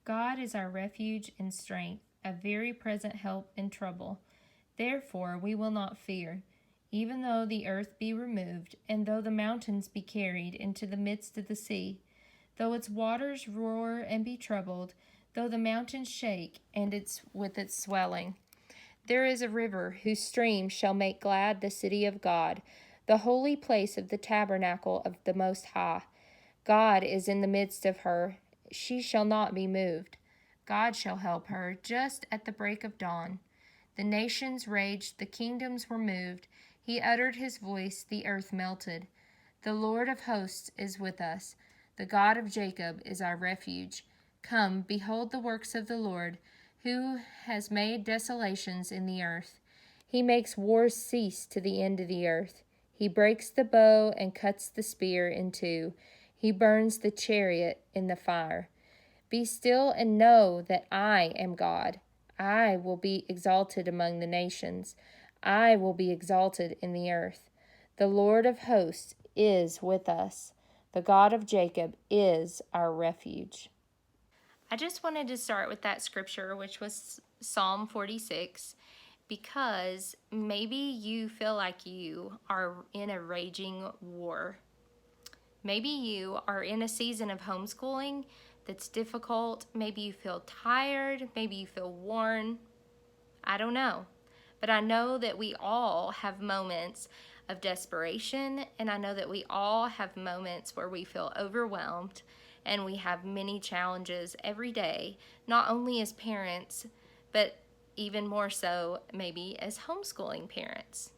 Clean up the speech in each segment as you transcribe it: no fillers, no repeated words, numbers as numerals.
God is our refuge and strength, a very present help in trouble. Therefore we will not fear, even though the earth be removed, and though the mountains be carried into the midst of the sea, though its waters roar and be troubled, though the mountains shake and with its swelling. There is a river whose streams shall make glad the city of God, the holy place of the tabernacle of the Most High. God is in the midst of her. She shall not be moved. God shall help her just at the break of dawn. The nations raged, the kingdoms were moved. He uttered his voice, the earth melted. The Lord of hosts is with us. The God of Jacob is our refuge. Come, behold the works of the Lord, who has made desolations in the earth. He makes wars cease to the end of the earth. He breaks the bow and cuts the spear in two. He burns the chariot in the fire. Be still and know that I am God. I will be exalted among the nations. I will be exalted in the earth. The Lord of hosts is with us. The God of Jacob is our refuge. I just wanted to start with that scripture, which was Psalm 46, because maybe you feel like you are in a raging war. Maybe you are in a season of homeschooling that's difficult. Maybe you feel tired. Maybe you feel worn. I don't know. But I know that we all have moments of desperation, and I know that we all have moments where we feel overwhelmed, and we have many challenges every day, not only as parents, but even more so maybe as homeschooling parents.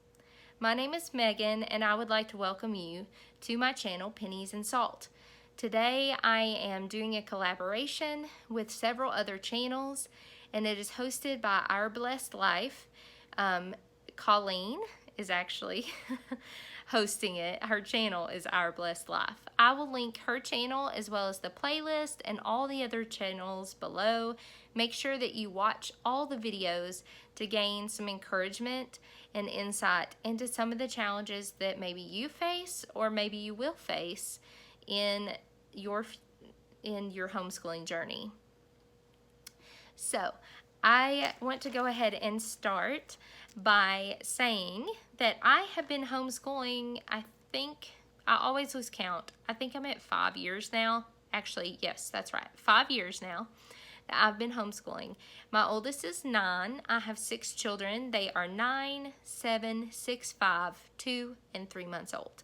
My name is Megan, and I would like to welcome you to my channel, Pennies and Salt. Today I am doing a collaboration with several other channels, and it is hosted by Our Blessed Life. Colleen is actually hosting it. Her channel is Our Blessed Life. I will link her channel as well as the playlist and all the other channels below. Make sure that you watch all the videos to gain some encouragement and insight into some of the challenges that maybe you face or maybe you will face in your homeschooling journey. So I want to go ahead and start by saying that I have been homeschooling, I always lose count. I think I'm at 5 years now. Actually, yes, that's right. 5 years now that I've been homeschooling. My oldest is 9. I have 6 children. They are 9, 7, 6, 5, 2, and 3 months old.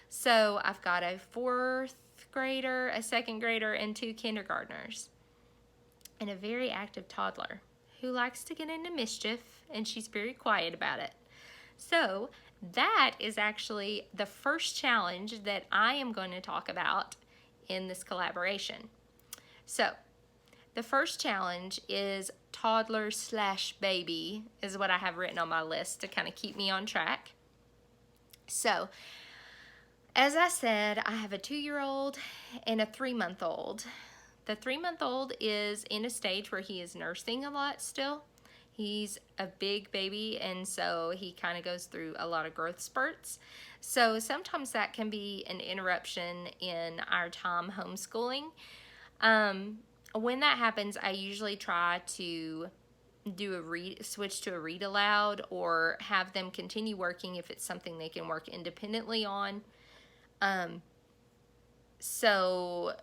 So I've got a 4th grader, a 2nd grader, and 2 kindergartners, and a very active toddler who likes to get into mischief, and she's very quiet about it. So that is actually the first challenge that I am going to talk about in this collaboration. So the first challenge is toddler/baby is what I have written on my list to kind of keep me on track. So as I said, I have a 2-year-old and a 3-month-old. The 3-month-old is in a stage where he is nursing a lot still. He's a big baby, and so he kind of goes through a lot of growth spurts. So sometimes that can be an interruption in our time homeschooling. When that happens, I usually try to switch to a read aloud, or have them continue working if it's something they can work independently on. So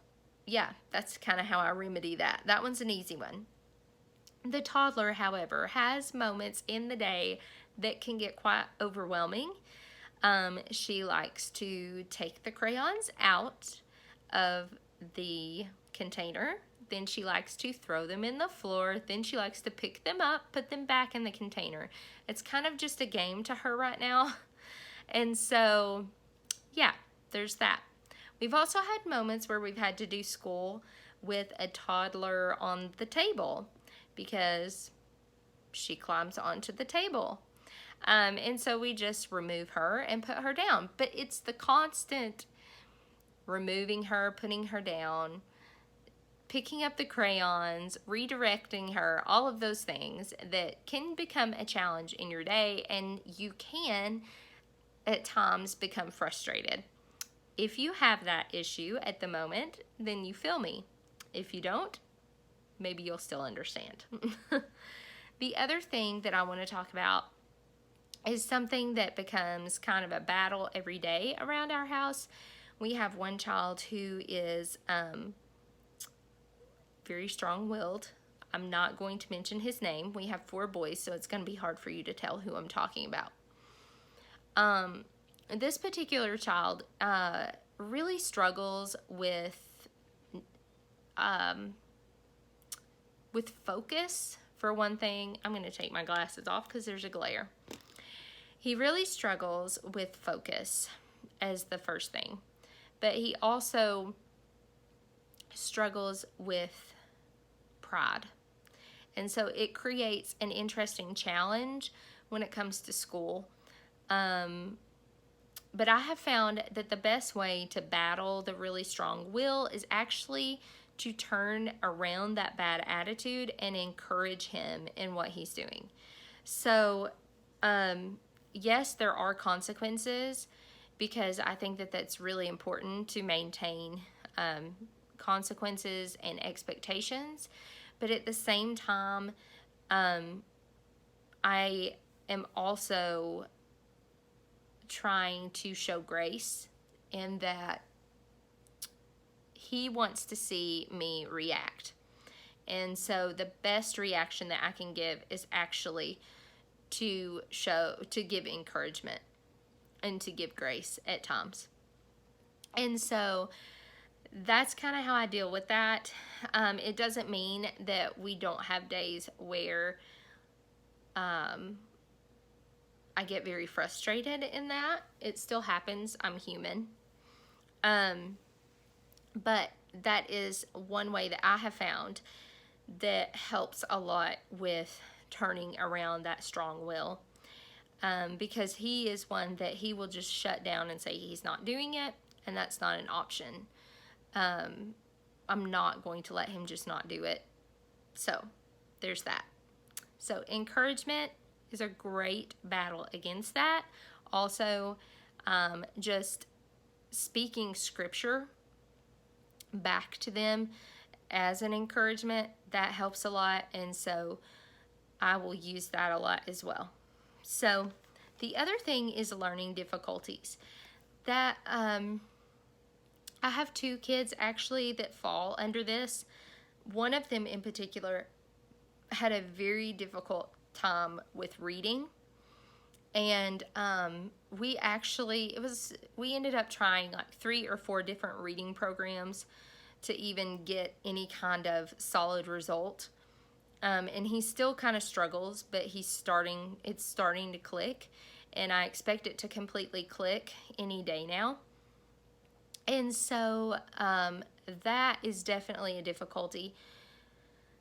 yeah, that's kind of how I remedy that. That one's an easy one. The toddler, however, has moments in the day that can get quite overwhelming. She likes to take the crayons out of the container. Then she likes to throw them in the floor. Then she likes to pick them up, put them back in the container. It's kind of just a game to her right now. And so, yeah, there's that. We've also had moments where we've had to do school with a toddler on the table because she climbs onto the table. And so we just remove her and put her down. But it's the constant removing her, putting her down, picking up the crayons, redirecting her, all of those things that can become a challenge in your day, and you can at times become frustrated. If you have that issue at the moment, then you feel me. If you don't, maybe you'll still understand. The other thing that I want to talk about is something that becomes kind of a battle every day around our house. We have one child who is very strong-willed. I'm not going to mention his name. We have 4 boys, so it's going to be hard for you to tell who I'm talking about. This particular child really struggles with focus, for one thing. I'm going to take my glasses off because there's a glare. He really struggles with focus as the first thing, but he also struggles with pride. And so it creates an interesting challenge when it comes to school. But I have found that the best way to battle the really strong will is actually to turn around that bad attitude and encourage him in what he's doing. So, yes, there are consequences, because I think that that's really important to maintain consequences and expectations. But at the same time, I am also trying to show grace in that he wants to see me react. And so the best reaction that I can give is actually to give encouragement and to give grace at times. And so that's kind of how I deal with that. It doesn't mean that we don't have days where I get very frustrated in that. It still happens. I'm human. But that is one way that I have found that helps a lot with turning around that strong will. Because he is one that he will just shut down and say he's not doing it, and that's not an option. I'm not going to let him just not do it. So there's that. So encouragement is a great battle against that. Also, just speaking scripture back to them as an encouragement, that helps a lot. And so I will use that a lot as well. So the other thing is learning difficulties. That I have 2 kids actually that fall under this. One of them in particular had a very difficult time with reading, and we ended up trying like 3 or 4 different reading programs to even get any kind of solid result. And he still kind of struggles, but it's starting to click, and I expect it to completely click any day now. And so that is definitely a difficulty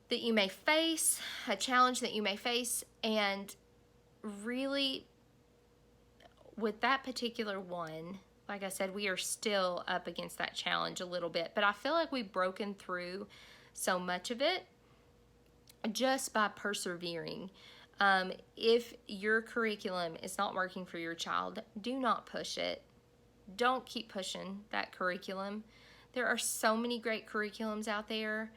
that you may face, a challenge that you may face. And really, with that particular one, like I said, we are still up against that challenge a little bit, but I feel like we've broken through so much of it just by persevering. If your curriculum is not working for your child, do not push it. Don't keep pushing that curriculum. There are so many great curriculums out there,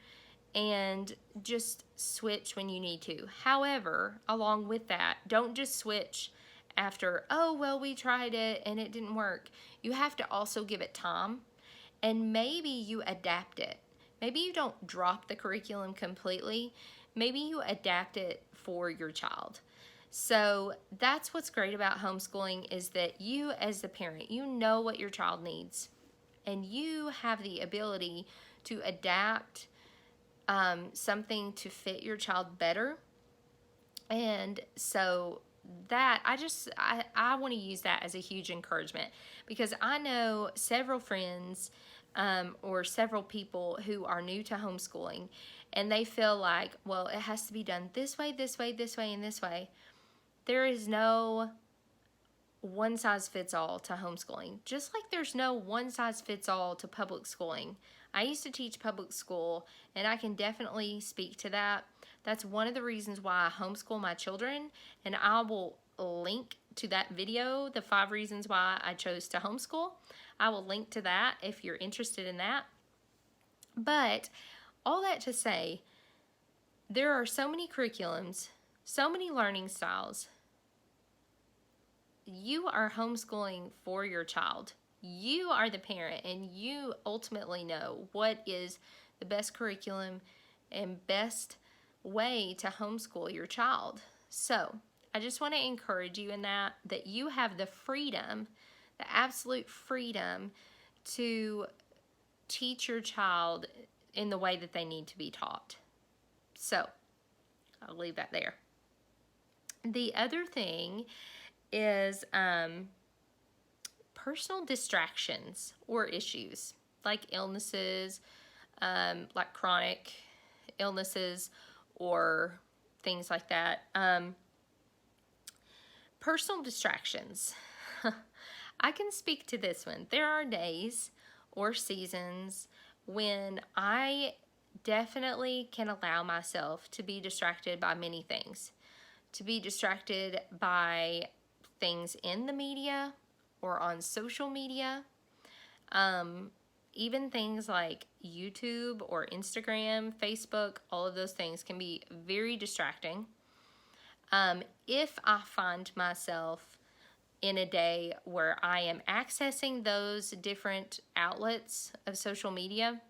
and just switch when you need to. However, along with that, don't just switch after, oh, well, we tried it and it didn't work. You have to also give it time, and maybe you adapt it. Maybe you don't drop the curriculum completely. Maybe you adapt it for your child. So that's what's great about homeschooling, is that you as the parent, you know what your child needs, and you have the ability to adapt something to fit your child better. And so that I want to use that as a huge encouragement, because I know several friends or several people who are new to homeschooling, and they feel like, well, it has to be done this way, this way, this way, and this way. There is no one size fits all to homeschooling, just like there's no one size fits all to public schooling. I used to teach public school, and I can definitely speak to that. That's one of the reasons why I homeschool my children, and I will link to that video, the 5 reasons why I chose to homeschool. I will link to that if you're interested in that. But all that to say, there are so many curriculums, so many learning styles. You are homeschooling for your child. You are the parent, and you ultimately know what is the best curriculum and best way to homeschool your child. So I just want to encourage you in that you have the freedom, the absolute freedom to teach your child in the way that they need to be taught. So I'll leave that there. The other thing is personal distractions or issues like illnesses, like chronic illnesses or things like that. Personal distractions. I can speak to this one. There are days or seasons when I definitely can allow myself to be distracted by many things. To be distracted by things in the media or on social media. Even things like YouTube or Instagram, Facebook, all of those things can be very distracting. If I find myself in a day where I am accessing those different outlets of social media,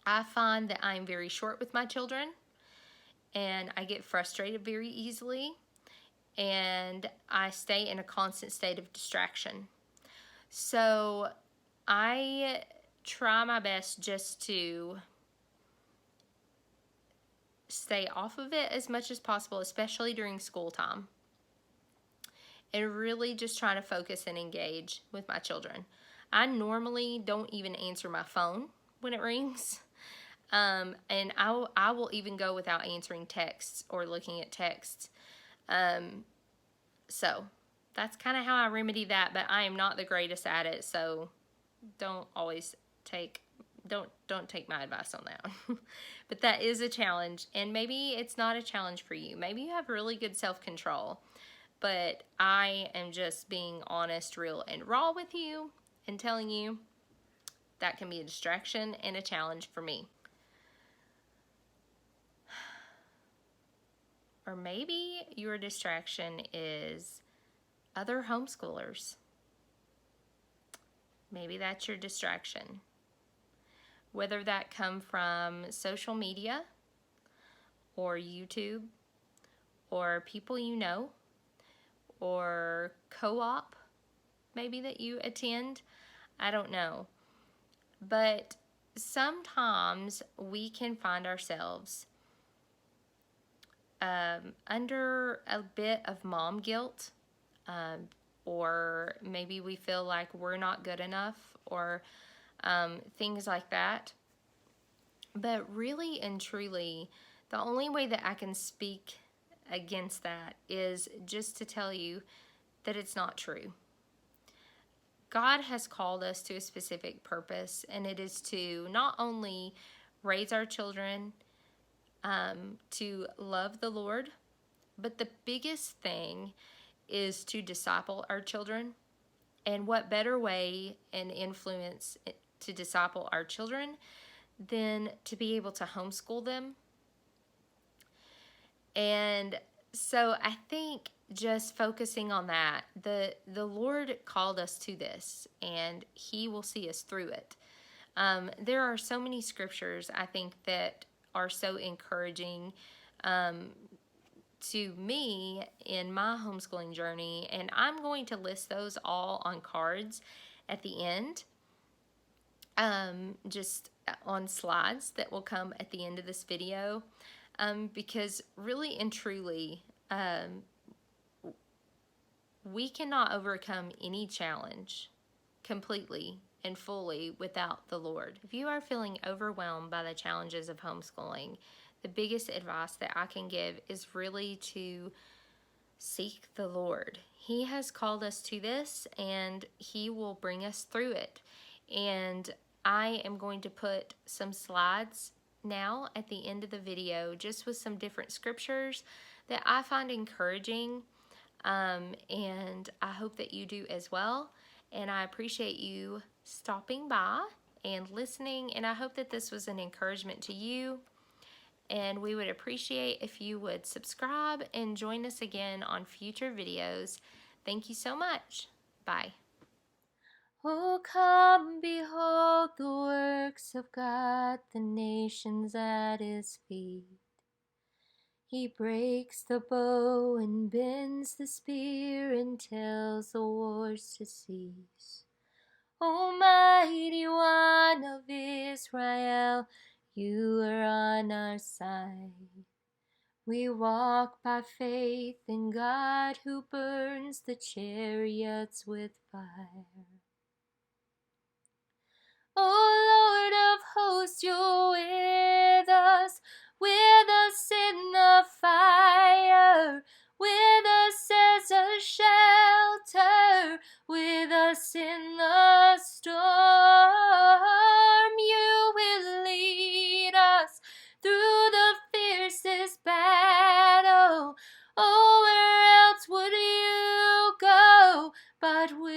I find that I'm very short with my children and I get frustrated very easily and I stay in a constant state of distraction. So I try my best just to stay off of it as much as possible, especially during school time. And really just trying to focus and engage with my children. I normally don't even answer my phone when it rings. And I will even go without answering texts or looking at texts. So that's kind of how I remedy that, but I am not the greatest at it, so don't take my advice on that one. But that is a challenge, and maybe it's not a challenge for you. Maybe you have really good self-control, but I am just being honest, real, and raw with you and telling you that can be a distraction and a challenge for me. Or maybe your distraction is other homeschoolers. Maybe that's your distraction. Whether that come from social media or YouTube or people you know or co-op maybe that you attend. I don't know. But sometimes we can find ourselves under a bit of mom guilt, or maybe we feel like we're not good enough, or things like that. But really and truly, the only way that I can speak against that is just to tell you that it's not true. God has called us to a specific purpose, and it is to not only raise our children to love the Lord, but the biggest thing is to disciple our children. And what better way and influence to disciple our children than to be able to homeschool them? And so I think just focusing on that, the Lord called us to this, and He will see us through it. There are so many scriptures, I think, that are so encouraging to me in my homeschooling journey, and I'm going to list those all on cards at the end, just on slides that will come at the end of this video, because really and truly, we cannot overcome any challenge completely and fully without the Lord. If you are feeling overwhelmed by the challenges of homeschooling, the biggest advice that I can give is really to seek the Lord. He has called us to this, and He will bring us through it. And I am going to put some slides now at the end of the video, just with some different scriptures that I find encouraging, and I hope that you do as well. And I appreciate you stopping by and listening, and I hope that this was an encouragement to you. and we would appreciate if you would subscribe and join us again on future videos. Thank you so much. Bye. Oh, come behold the works of God, the nations at his feet. He breaks the bow and bends the spear and tells the wars to cease. Almighty One of Israel, you are on our side. We walk by faith in God who burns the chariots with fire. O Lord of hosts, you're with us in the fire, with us as a shelter, with us in the storm. You will lead us through the fiercest battle. Oh, where else would you go but with